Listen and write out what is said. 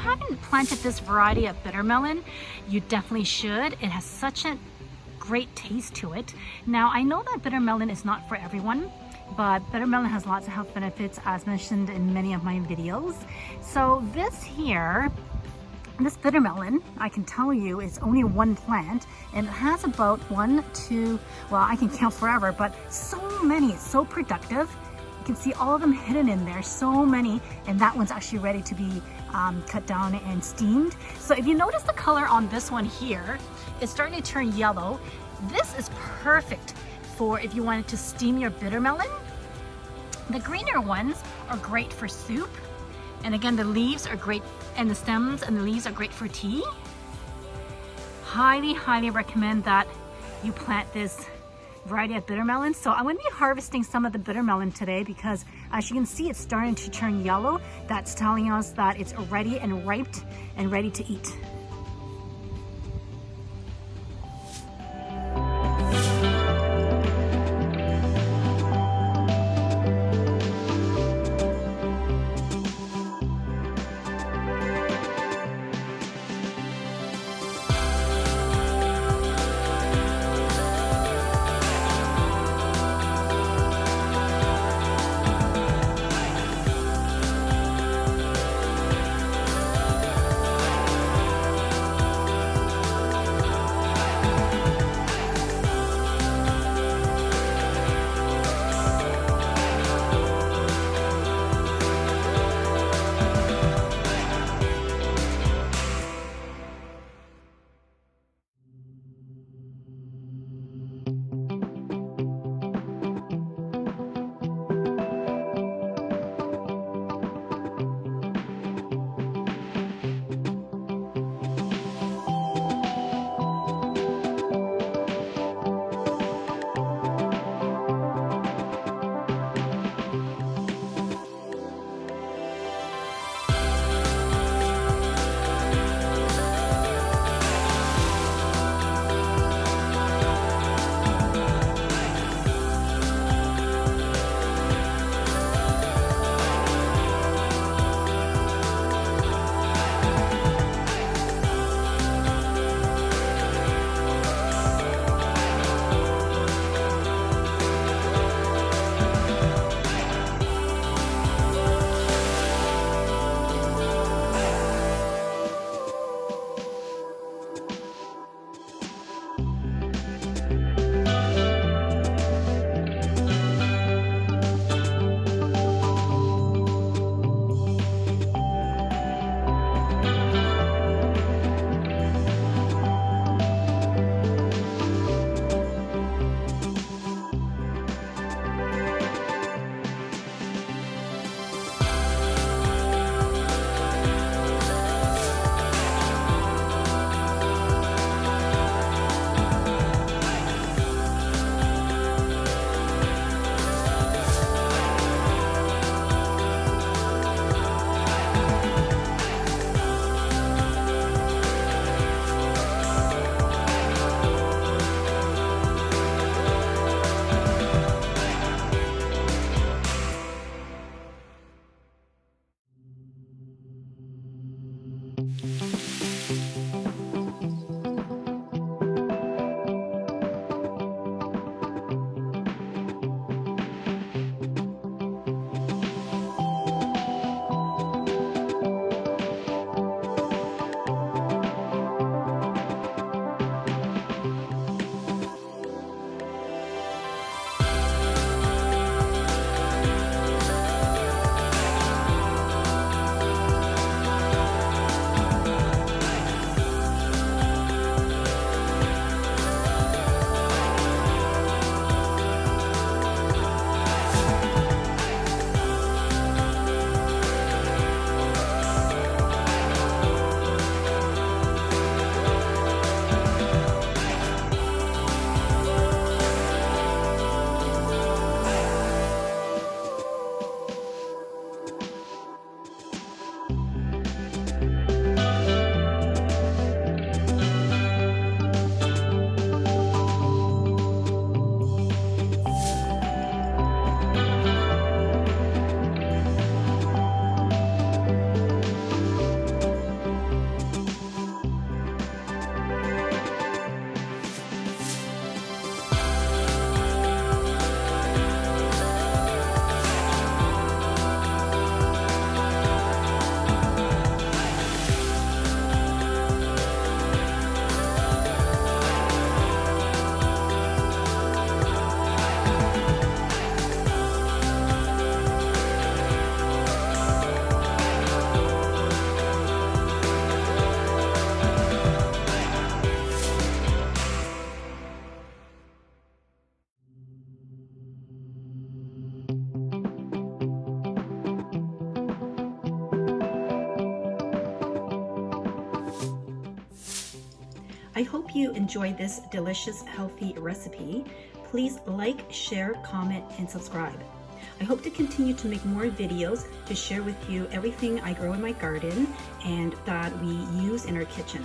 haven't planted this variety of bitter melon, you definitely should. It has such a great taste to it. Now, I know that bitter melon is not for everyone, but bitter melon has lots of health benefits as mentioned in many of my videos. So this here, this bitter melon, I can tell you, is only one plant, and it has about one, two, well, I can count forever, but so many. It's so productive. You can see all of them hidden in there, so many, and that one's actually ready to be cut down and steamed. So if you notice the color on this one here, it's starting to turn yellow. This is perfect for if you wanted to steam your bitter melon. The greener ones are great for soup. And again, the leaves are great, and the stems and the leaves are great for tea. Highly, highly recommend that you plant this variety of bitter melon. So I'm going to be harvesting some of the bitter melon today because as you can see, it's starting to turn yellow. That's telling us that it's ready and ripe and ready to eat. I hope you enjoy this delicious, healthy recipe. Please like, share, comment, and subscribe. I hope to continue to make more videos to share with you everything I grow in my garden and that we use in our kitchen.